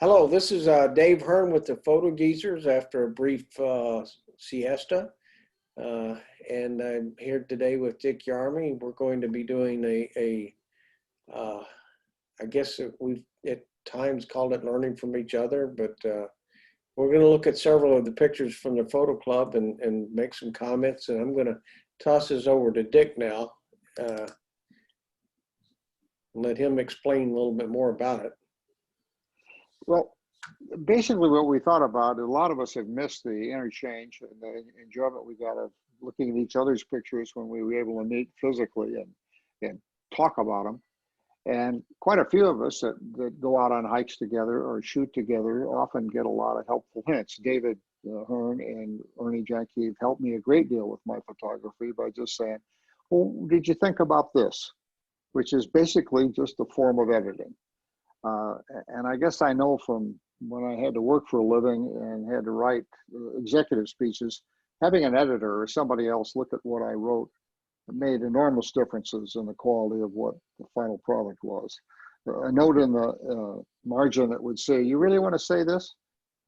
Hello, this is Dave Hearn with the Photo Geezers after a brief siesta. Uh, and I'm here today with Dick Yarmy. We're going to be doing uh, I guess we've at times called it learning from each other, but we're going to look at several of the pictures from the photo club and make some comments. And I'm going to toss this over to Dick now, and let him explain a little bit more about it. Well, basically what we thought about, a lot of us have missed the interchange and the enjoyment we got of looking at each other's pictures when we were able to meet physically and talk about them. And quite a few of us that go out on hikes together or shoot together often get a lot of helpful hints. David Hearn and Ernie Jenke have helped me a great deal with my photography by just saying, well, did you think about this? Which is basically just a form of editing. And I guess I know from when I had to work for a living and had to write executive speeches, having an editor or somebody else look at what I wrote made enormous differences in the quality of what the final product was. A note in the margin that would say, you really want to say this?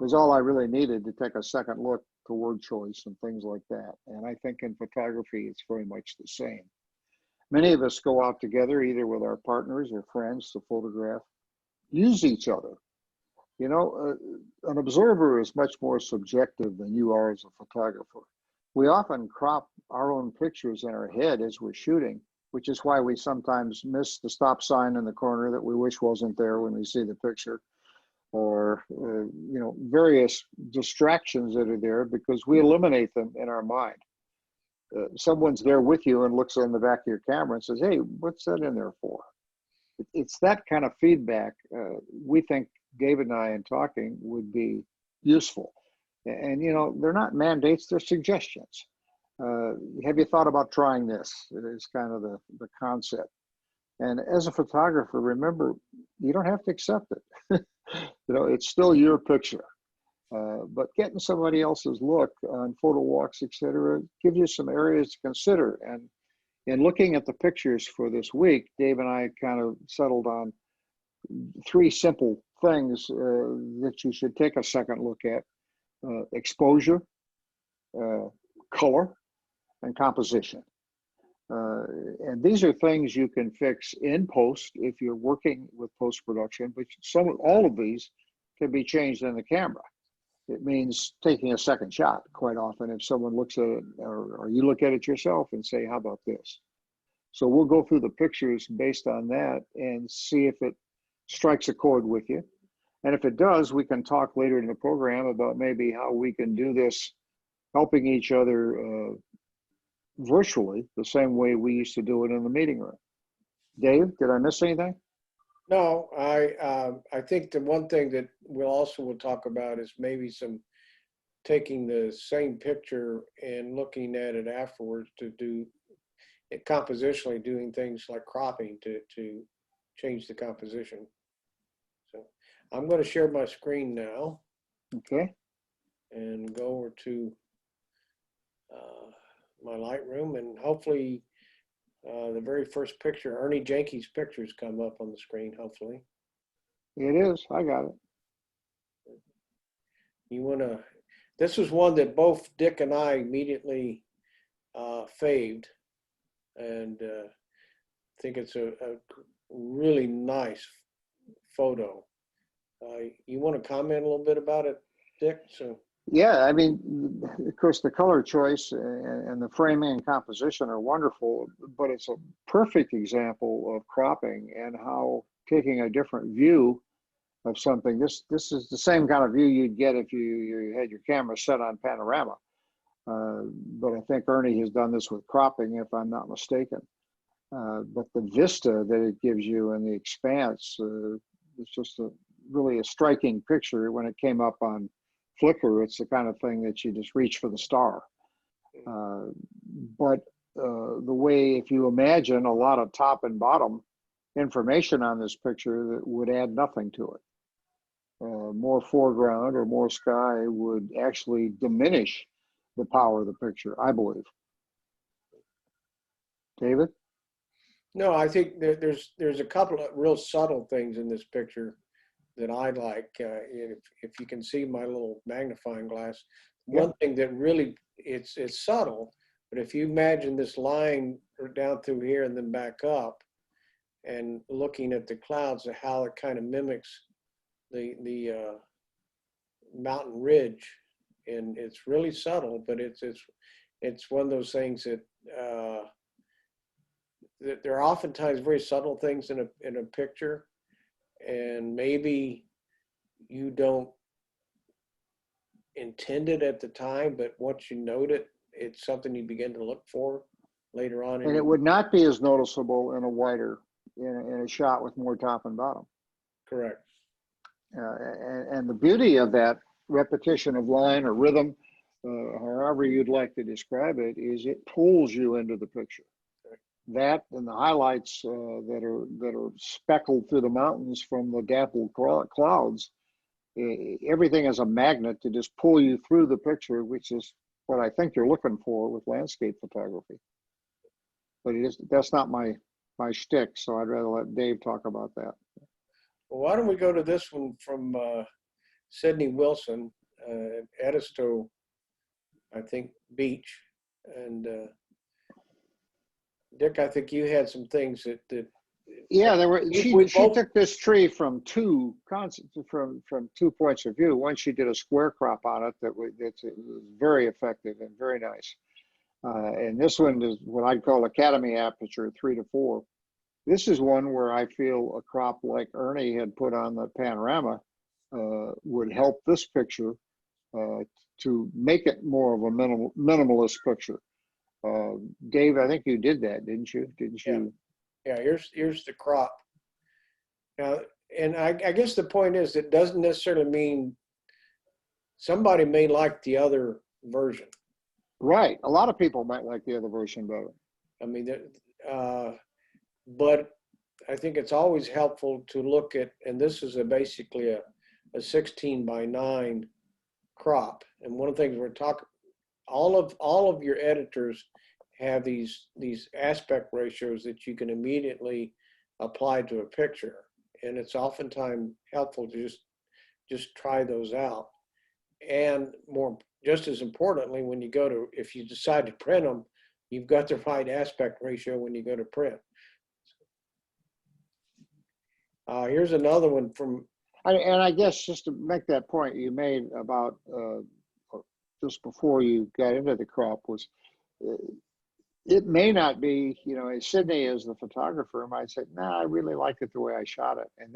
Was all I really needed to take a second look to word choice and things like that. And I think in photography, it's very much the same. Many of us go out together, either with our partners or friends, to photograph, use each other. You know, an observer is much more subjective than you are as a photographer. We often crop our own pictures in our head as we're shooting, which is why we sometimes miss the stop sign in the corner that we wish wasn't there when we see the picture, or you know, various distractions that are there because we eliminate them in our mind. Someone's there with you and looks on the back of your camera and says, hey, what's that in there for? It's that kind of feedback we think David and I in talking would be useful. And you know, they're not mandates, they're suggestions. Have you thought about trying this? It is kind of the concept. And as a photographer, remember, you don't have to accept it. You know, it's still your picture. But getting somebody else's look on photo walks, etc., gives you some areas to consider. And in looking at the pictures for this week, Dave and I kind of settled on three simple things that you should take a second look at: exposure, color, and composition. And these are things you can fix in post if you're working with post-production, but all of these can be changed in the camera. It means taking a second shot quite often if someone looks at it, or you look at it yourself and say, how about this? So we'll go through the pictures based on that and see if it strikes a chord with you. And if it does, we can talk later in the program about maybe how we can do this, helping each other virtually the same way we used to do it in the meeting room. Dave, did I miss anything? No, I think the one thing that we'll talk about is maybe some taking the same picture and looking at it afterwards to do it compositionally, doing things like cropping to change the composition. So I'm going to share my screen now. Okay. And go over to my Lightroom, and hopefully the very first picture, Ernie Jenke's pictures, come up on the screen, hopefully. It is. I got it. You want to, this was one that both Dick and I immediately faved, and think it's a really nice photo. You want to comment a little bit about it, Dick? So. Yeah, I mean, of course, the color choice and the framing and composition are wonderful, but it's a perfect example of cropping and how taking a different view of something. This is the same kind of view you'd get if you had your camera set on panorama. But I think Ernie has done this with cropping, if I'm not mistaken. But the vista that it gives you and the expanse, it's just really a striking picture. When it came up on Flickr, it's the kind of thing that you just reach for the star. But the way, if you imagine a lot of top and bottom information on this picture, that would add nothing to it. More foreground or more sky would actually diminish the power of the picture, I believe. David? No, I think there's a couple of real subtle things in this picture that I like. If you can see my little magnifying glass, Yep. one thing that really, it's subtle, but if you imagine this line down through here and then back up, and looking at the clouds and how it kind of mimics the mountain ridge, and it's really subtle, but it's one of those things that that there are oftentimes very subtle things in a picture, and maybe you don't intend it at the time, but once you note it, it's something you begin to look for later on. And it would not be as noticeable in a wider, in a shot with more top and bottom. Correct. And the beauty of that repetition of line or rhythm, however you'd like to describe it, is it pulls you into the picture. That and the highlights that are speckled through the mountains from the dappled clouds, everything is a magnet to just pull you through the picture, which is what I think you're looking for with landscape photography. But that's not my shtick, so I'd rather let Dave talk about that. Well, why don't we go to this one from Sydney Wilson, Edisto, I think, Beach. And Dick, I think you had some things that yeah, there were. She both took this tree from two points of view. One, she did a square crop on it that was very effective and very nice. And this one is what I'd call Academy aperture 3 to 4. This is one where I feel a crop like Ernie had put on the panorama would help this picture to make it more of a minimalist picture. Dave, I think you did that, didn't you? Didn't you? Yeah, here's the crop. Now, and I guess the point is, it doesn't necessarily mean somebody may like the other version. Right. A lot of people might like the other version better. I mean, but I think it's always helpful to look at, and this is basically a 16 by 9 crop. And one of the things we're talking, all of your editors have these aspect ratios that you can immediately apply to a picture, and it's oftentimes helpful to just try those out. And just as importantly, when you go to, if you decide to print them, you've got the right aspect ratio when you go to print. Here's another one from. And I guess just to make that point you made about just before you got into the crop was, it may not be, as Sydney as the photographer might say, nah, I really like it the way I shot it. And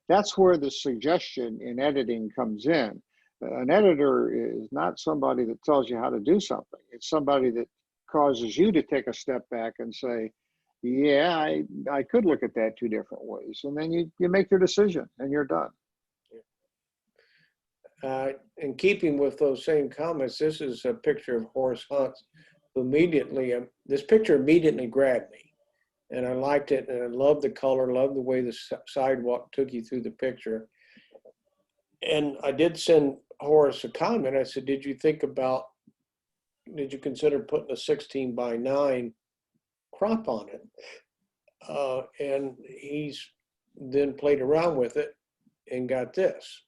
that's where the suggestion in editing comes in. An editor is not somebody that tells you how to do something. It's somebody that causes you to take a step back and say, yeah, I could look at that 2 different ways. And then you make your decision and you're done. In keeping with those same comments, this is a picture of Horace Hunt, who immediately, this picture immediately grabbed me. And I liked it, and I loved the color, loved the way the sidewalk took you through the picture. And I did send Horace a comment. I said, did you consider putting a 16 by 9 crop on it? And he's then played around with it and got this.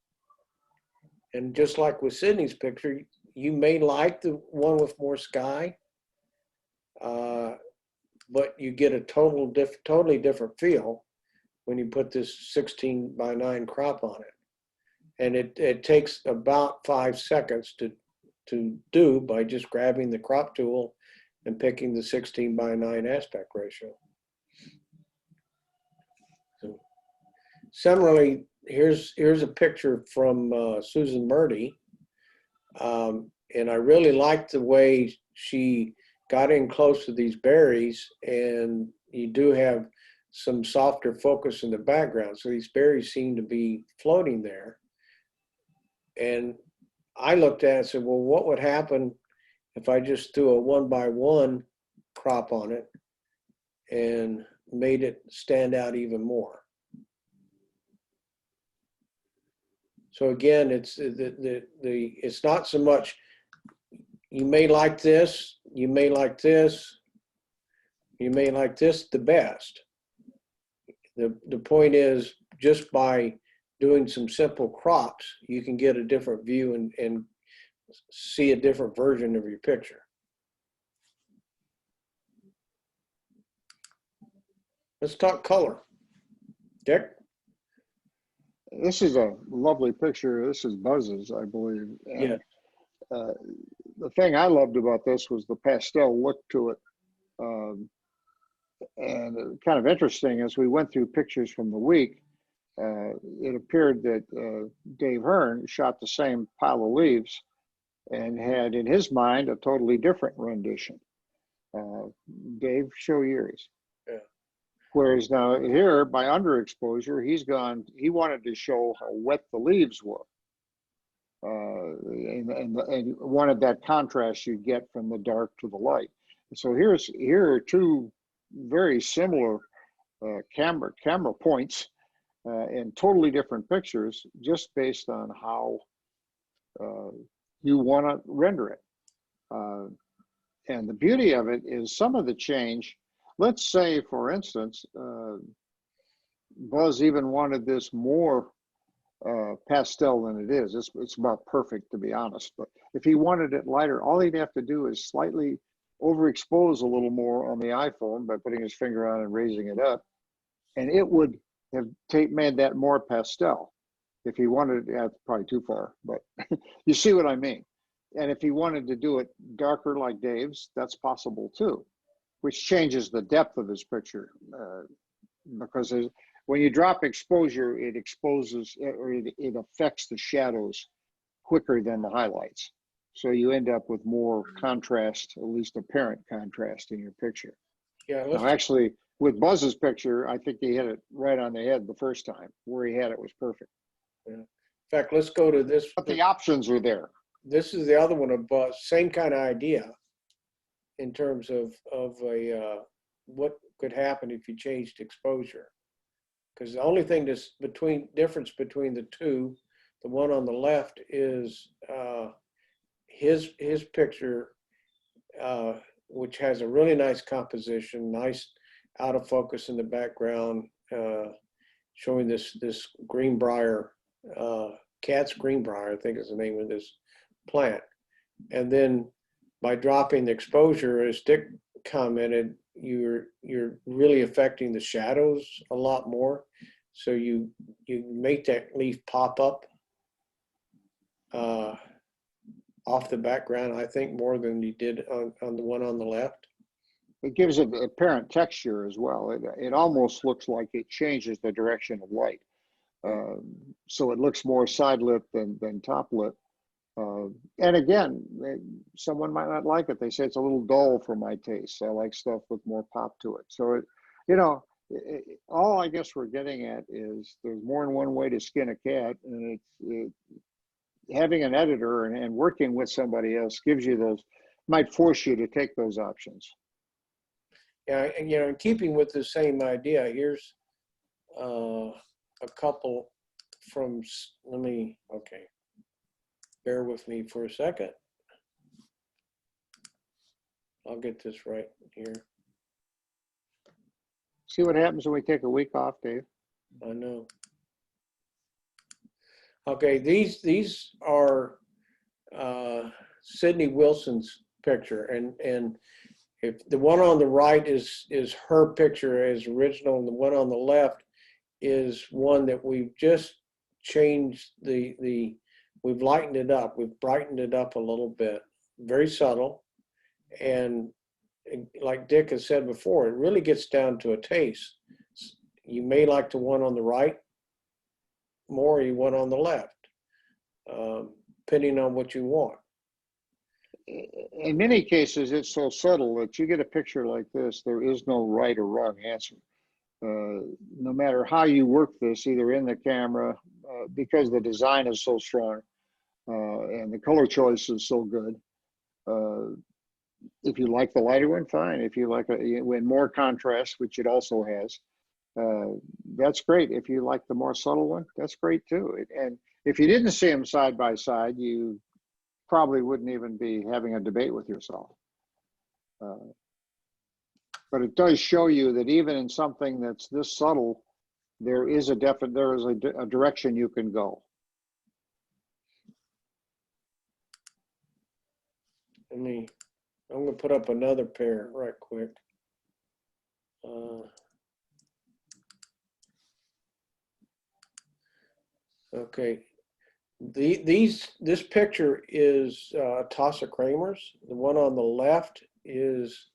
And just like with Sydney's picture, you may like the one with more sky, but you get a totally different feel when you put this 16 by 9 crop on it. And it takes about 5 seconds to do by just grabbing the crop tool and picking the 16 by 9 aspect ratio. So, similarly, here's a picture from Susan Murdy. And I really liked the way she got in close to these berries, and you do have some softer focus in the background. So these berries seem to be floating there. And I looked at it and said, well, what would happen if I just threw a 1 by 1 crop on it and made it stand out even more? So again, it's it's not so much, you may like this, you may like this, you may like this the best. The point is, just by doing some simple crops, you can get a different view and see a different version of your picture. Let's talk color. Dick? This is a lovely picture. This is Buzz's, I believe. Yeah. And the thing I loved about this was the pastel look to it. And kind of interesting, as we went through pictures from the week, it appeared that Dave Hearn shot the same pile of leaves and had in his mind a totally different rendition. Dave, show yours. Yeah. Whereas now here, by underexposure, he wanted to show how wet the leaves were. And wanted that contrast you get from the dark to the light. So here are two very similar camera points in totally different pictures, just based on how you want to render it. And the beauty of it is some of the change. Let's say, for instance, Buzz even wanted this more pastel than it is. It's about perfect, to be honest. But if he wanted it lighter, all he'd have to do is slightly overexpose a little more on the iPhone by putting his finger on and raising it up, and it would have made that more pastel. If he wanted, that's probably too far, but you see what I mean. And if he wanted to do it darker like Dave's, that's possible too, which changes the depth of his picture, because when you drop exposure, it exposes or it affects the shadows quicker than the highlights. So you end up with more contrast, at least apparent contrast in your picture. Yeah. Now, actually, with Buzz's picture, I think he hit it right on the head the first time. Where he had it was perfect. Yeah. In fact, let's go to this. But the options are there. This is the other one of Buzz. Same kind of idea in terms of a what could happen if you changed exposure. Because the only thing that's difference between the two, the one on the left is his picture, which has a really nice composition, nice out of focus in the background, showing this greenbrier, cat's greenbrier, I think is the name of this plant. And then by dropping the exposure, as Dick commented, you're really affecting the shadows a lot more. So you make that leaf pop up off the background, I think, more than you did on the one on the left. It gives it apparent texture as well. It almost looks like it changes the direction of light. So it looks more side lit than top lit. And again, someone might not like it. They say it's a little dull for my taste. I like stuff with more pop to it. So, all I guess we're getting at is there's more than one way to skin a cat, and having an editor and working with somebody else gives you might force you to take those options. Yeah, and in keeping with the same idea, here's a couple from, okay. Bear with me for a second. I'll get this right here. See what happens when we take a week off, Dave? I know. Okay, these are Sydney Wilson's picture, and if the one on the right is her picture as original, and the one on the left is one that we've just changed we've lightened it up, we've brightened it up a little bit, very subtle. And like Dick has said before, it really gets down to a taste. You may like the one on the right more, or you want on the left, depending on what you want. In many cases, it's so subtle that you get a picture like this, there is no right or wrong answer. No matter how you work this, either in the camera, because the design is so strong, and the color choice is so good. If you like the lighter one, fine. If you like when more contrast, which it also has, that's great. If you like the more subtle one, that's great too. And if you didn't see them side by side, you probably wouldn't even be having a debate with yourself. But it does show you that even in something that's this subtle, there is a a direction you can go. I'm gonna put up another pair right quick. Okay, this picture is Tasa Kramer's. The one on the left is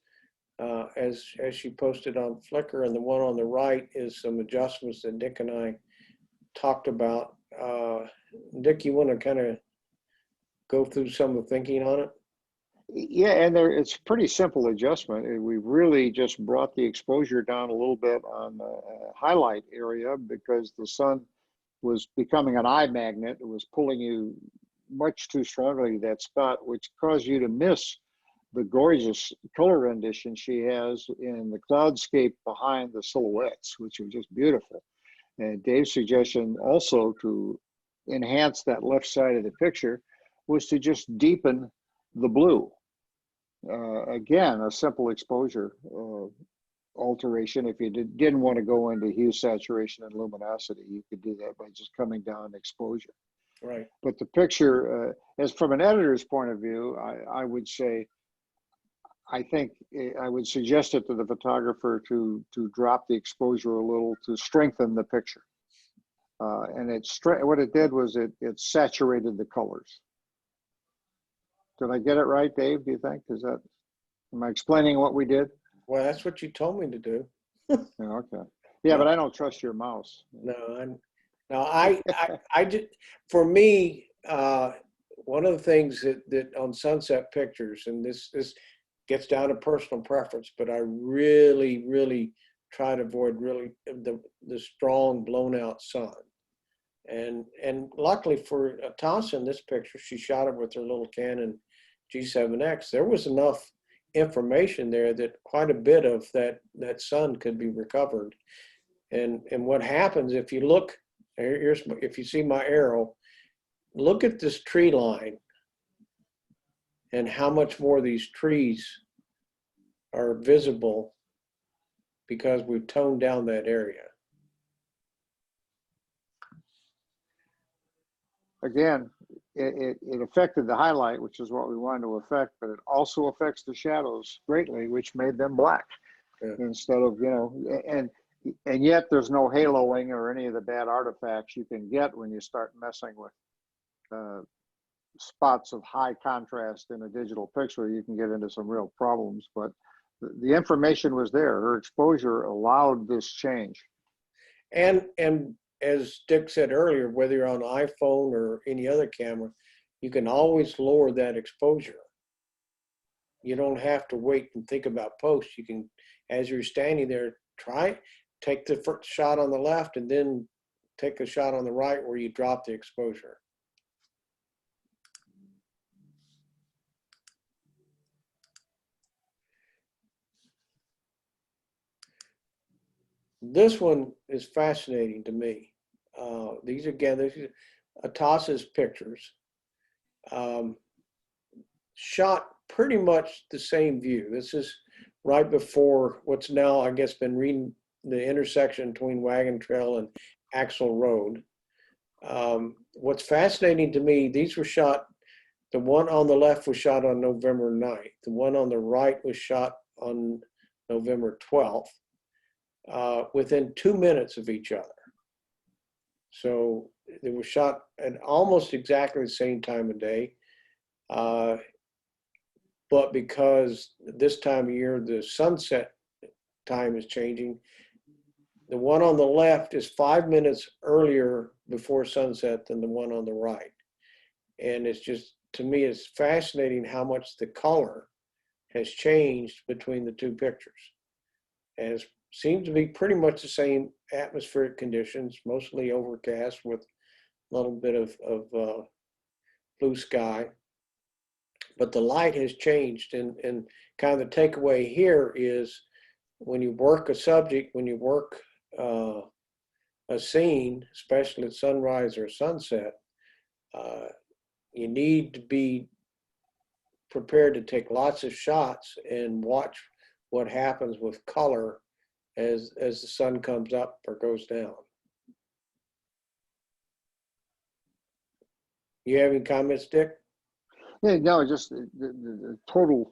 as she posted on Flickr, and the one on the right is some adjustments that Dick and I talked about. Dick, you want to kind of go through some of the thinking on it? Yeah, and it's pretty simple adjustment. We really just brought the exposure down a little bit on the highlight area because the sun was becoming an eye magnet. It was pulling you much too strongly to that spot, which caused you to miss the gorgeous color rendition she has in the cloudscape behind the silhouettes, which are just beautiful. And Dave's suggestion also to enhance that left side of the picture was to just deepen the blue. Again, a simple exposure alteration. If you didn't want to go into hue, saturation, and luminosity, you could do that by just coming down exposure. Right. But the picture, as from an editor's point of view, I would say, I think I would suggest it to the photographer to drop the exposure a little to strengthen the picture. And what it did was it saturated the colors. Did I get it right, Dave? Do you think? Am I explaining what we did? Well, that's what you told me to do. Yeah, okay. Yeah, but I don't trust your mouse. No, I just, for me, one of the things that on sunset pictures, and this gets down to personal preference, but I really, really try to avoid really the strong blown out sun. And luckily for Tasa in this picture, she shot it with her little Canon G7X. There was enough information there that quite a bit of that sun could be recovered. And what happens if you look, if you see my arrow, look at this tree line and how much more these trees are visible because we've toned down that area. Again, it affected the highlight, which is what we wanted to affect, but it also affects the shadows greatly, which made them black instead of, and yet there's no haloing or any of the bad artifacts you can get when you start messing with spots of high contrast in a digital picture. You can get into some real problems, but the information was there. Her exposure allowed this change. And as Dick said earlier, whether you're on iPhone or any other camera, you can always lower that exposure. You don't have to wait and think about post. You can, as you're standing there, take the first shot on the left and then take a shot on the right where you drop the exposure. This one is fascinating to me. These are Tasa's pictures, shot pretty much the same view. This is right before what's now, I guess, been the intersection between Wagon Trail and Axle Road. What's fascinating to me, these were shot, the one on the left was shot on November 9th. The one on the right was shot on November 12th. Within 2 minutes of each other. So they were shot at almost exactly the same time of day. But because this time of year, the sunset time is changing, the one on the left is 5 minutes earlier before sunset than the one on the right. And it's just, to me, it's fascinating how much the color has changed between the two pictures. And it's seems to be pretty much the same atmospheric conditions, mostly overcast with a little bit of blue sky. But the light has changed, and kind of the takeaway here is when you work a subject, when you work a scene, especially at sunrise or sunset, you need to be prepared to take lots of shots and watch what happens with color as the sun comes up or goes down. You have any comments, Dick? Yeah, no, just the total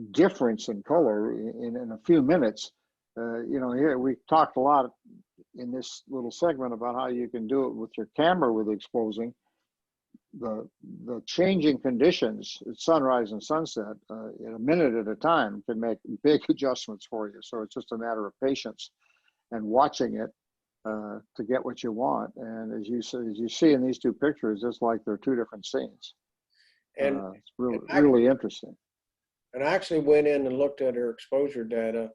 difference in color in a few minutes. Here we talked a lot in this little segment about how you can do it with your camera with exposing the changing conditions at sunrise and sunset in a minute at a time can make big adjustments for you. So it's just a matter of patience and watching it to get what you want. And as you see in these two pictures, it's like they're two different scenes. And It's really interesting. And I actually went in and looked at her exposure data,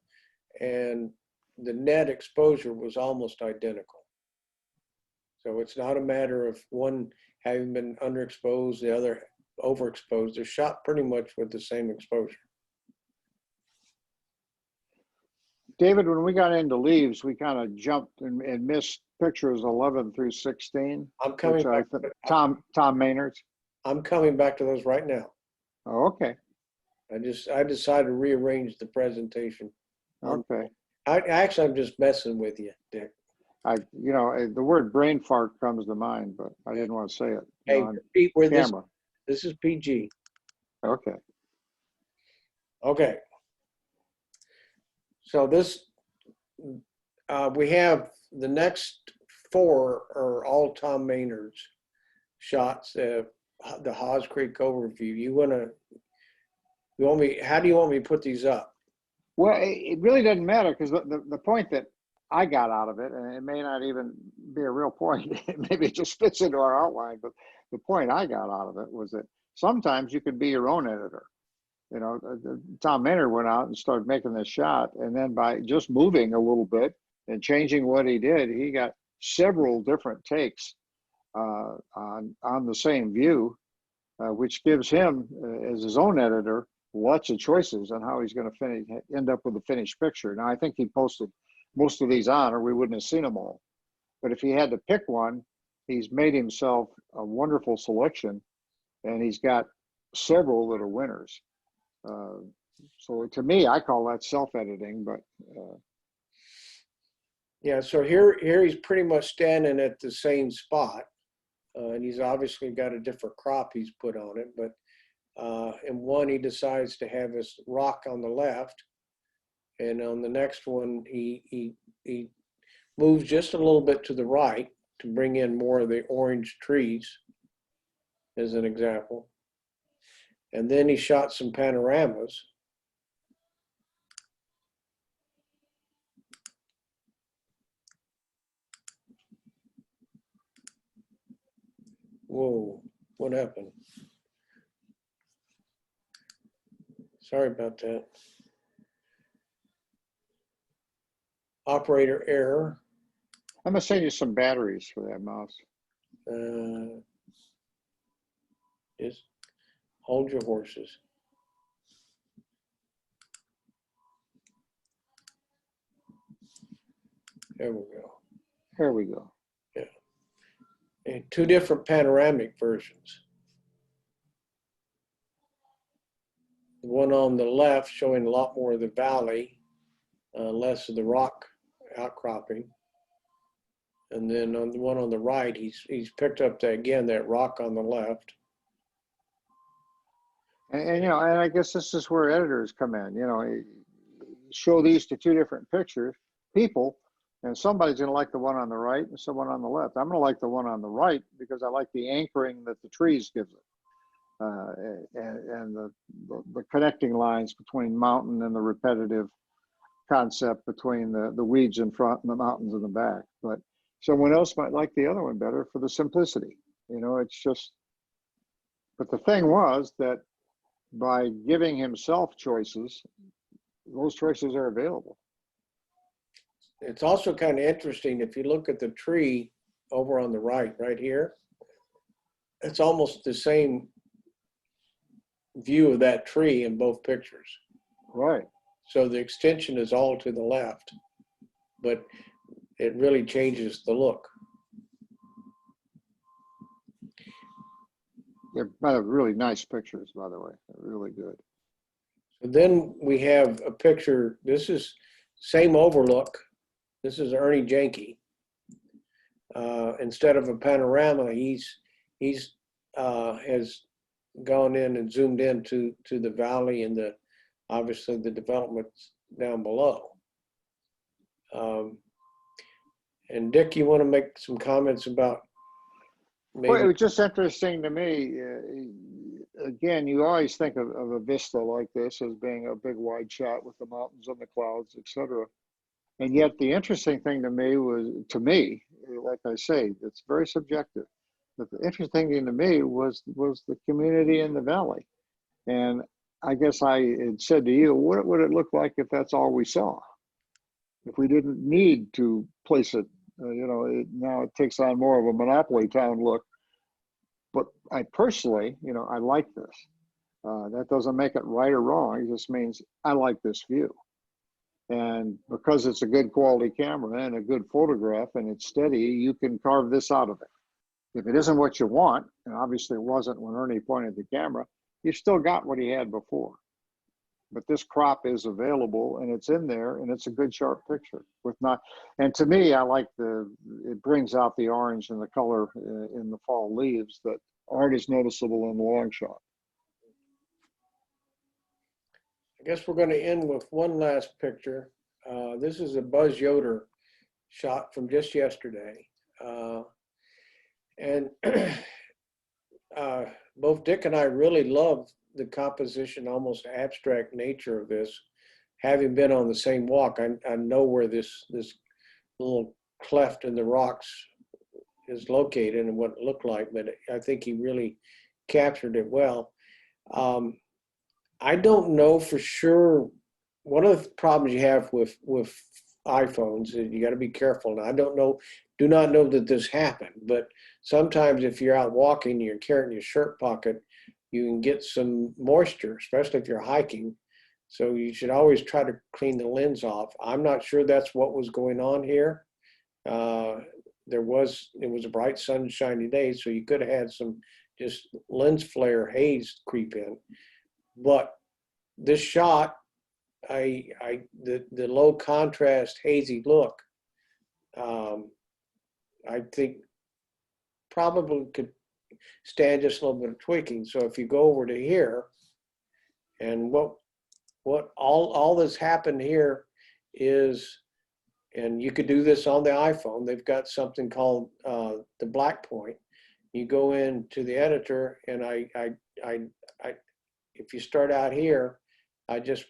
and the net exposure was almost identical. So it's not a matter of one having been underexposed, the other overexposed. They're shot pretty much with the same exposure. David, when we got into leaves, we kind of jumped and missed pictures 11 through 16. I'm coming back. Tom Maynard's. I'm coming back to those right now. Oh, okay. I decided to rearrange the presentation. Okay. I'm just messing with you, Dick. The word brain fart comes to mind, but I didn't want to say it. Hey, Pete, this is PG. Okay. Okay. So we have the next four are all Tom Maynard's shots. The Hawes Creek overview. How do you want me to put these up? Well, it really doesn't matter because the point that I got out of it, and it may not even be a real point, maybe it just fits into our outline, but the point I got out of it was that sometimes you could be your own editor. Tom Maynard went out and started making this shot, and then by just moving a little bit and changing what he did, he got several different takes on the same view, which gives him, as his own editor, lots of choices on how he's going to end up with a finished picture. Now, I think he posted most of these on, or we wouldn't have seen them all. But if he had to pick one, he's made himself a wonderful selection, and he's got several that are winners. So to me, I call that self-editing, but yeah. So here he's pretty much standing at the same spot, and he's obviously got a different crop he's put on it. But in one, he decides to have this rock on the left, and on the next one, he moves just a little bit to the right to bring in more of the orange trees, as an example. And then he shot some panoramas. Whoa, what happened? Sorry about that. Operator error. I'm going to send you some batteries for that mouse. Just hold your horses. There we go. Here we go. Yeah. And two different panoramic versions. The one on the left showing a lot more of the valley, less of the rock outcropping. And then on the one on the right, he's picked up that rock on the left. And I guess this is where editors come in. Show these to two different people, and somebody's going to like the one on the right and someone on the left. I'm going to like the one on the right because I like the anchoring that the trees gives it, and the connecting lines between mountain and the repetitive concept between the weeds in front and the mountains in the back. But someone else might like the other one better for the simplicity. It's just. But the thing was that by giving himself choices, those choices are available. It's also kind of interesting if you look at the tree over on the right here, it's almost the same view of that tree in both pictures. Right. So the extension is all to the left, but it really changes the look. They're really nice pictures, by the way. They're really good. So then we have a picture. This is same overlook. This is Ernie Janke. instead of a panorama, he's has gone in and zoomed into the valley and obviously the developments down below. And Dick, you want to make some comments about Well, it maybe? was just interesting to me. Again, you always think of a vista like this as being a big wide shot with the mountains and the clouds, etc. And yet the interesting thing to me, like I say, it's very subjective. But the interesting thing to me was the community in the valley. And I guess I had said to you, what would it look like if that's all we saw? If we didn't need to place it, now it takes on more of a monopoly town look. But I personally, I like this. That doesn't make it right or wrong. It just means I like this view. And because it's a good quality camera and a good photograph and it's steady, you can carve this out of it. If it isn't what you want, and obviously it wasn't when Ernie pointed the camera, you still got what he had before. But this crop is available and it's in there and it's a good sharp picture with not, and to me, I like it brings out the orange and the color in the fall leaves that aren't as noticeable in the long shot. I guess we're going to end with one last picture. This is a Buzz Yoder shot from just yesterday. And both Dick and I really love the composition, almost abstract nature of this. Having been on the same walk, I know where this little cleft in the rocks is located and what it looked like, but I think he really captured it well. I don't know for sure. One of the problems you have with iPhones is you got to be careful. And I do not know that this happened, but sometimes if you're out walking, and you're carrying your shirt pocket, you can get some moisture, especially if you're hiking. So you should always try to clean the lens off. I'm not sure that's what was going on here. It was a bright sunshiny day, so you could have had some just lens flare haze creep in. But this shot, the low contrast hazy look, I think probably could stand just a little bit of tweaking. So if you go over to here, and what all that's happened here is, and you could do this on the iPhone. They've got something called the black point. You go into the editor, and I if you start out here, I just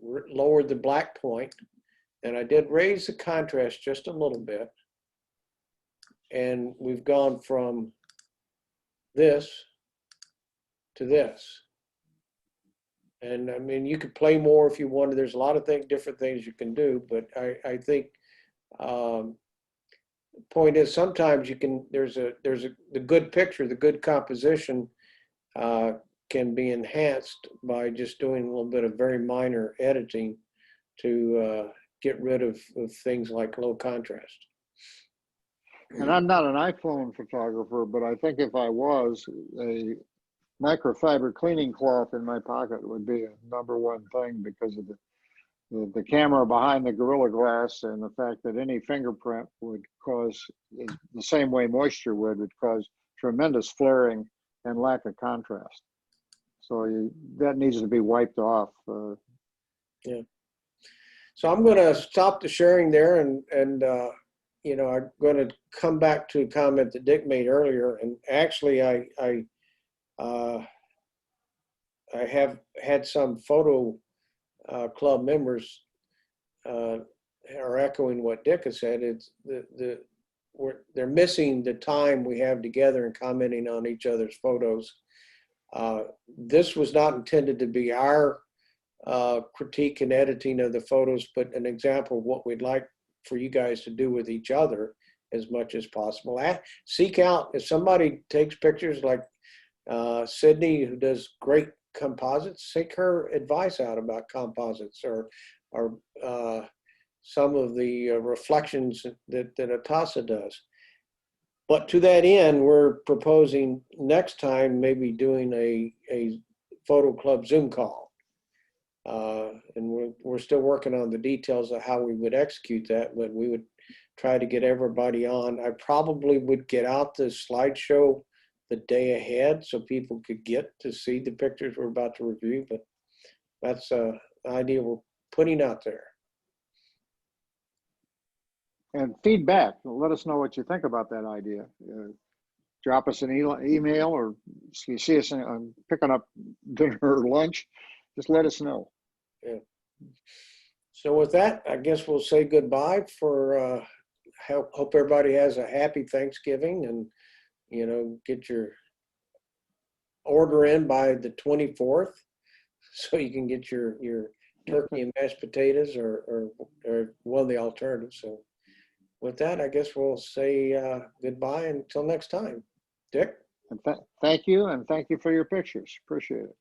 lowered the black point, and I did raise the contrast just a little bit. And we've gone from this to this. And I mean, you could play more if you wanted. There's a lot of different things you can do, but I think the point is sometimes you can, the good picture, the good composition can be enhanced by just doing a little bit of very minor editing to get rid of things like low contrast. And I'm not an iPhone photographer, but I think if I was, a microfiber cleaning cloth in my pocket would be a number one thing because of the camera behind the Gorilla Glass and the fact that any fingerprint would cause, the same way moisture would cause tremendous flaring and lack of contrast. So that needs to be wiped off. Yeah. So I'm going to stop the sharing there, and I'm going to come back to a comment that Dick made earlier. And actually, I have had some photo club members are echoing what Dick has said. It's they're missing the time we have together and commenting on each other's photos. This was not intended to be our critique and editing of the photos, but an example of what we'd like for you guys to do with each other as much as possible. Seek out, if somebody takes pictures like Sydney, who does great composites, seek her advice out about composites, or some of the reflections that Atasa does. But to that end, we're proposing next time maybe doing a photo club Zoom call. And we're still working on the details of how we would execute that, but we would try to get everybody on. I probably would get out the slideshow the day ahead so people could get to see the pictures we're about to review, but that's an idea we're putting out there. And feedback, let us know what you think about that idea. Drop us an email, or if you see us picking up dinner or lunch, just let us know. Yeah. So with that, I guess we'll say goodbye for, hope everybody has a happy Thanksgiving, and, you know, get your order in by the 24th so you can get your turkey and mashed potatoes or one of the alternatives. So with that, I guess we'll say goodbye until next time. Dick? And thank you, and thank you for your pictures. Appreciate it.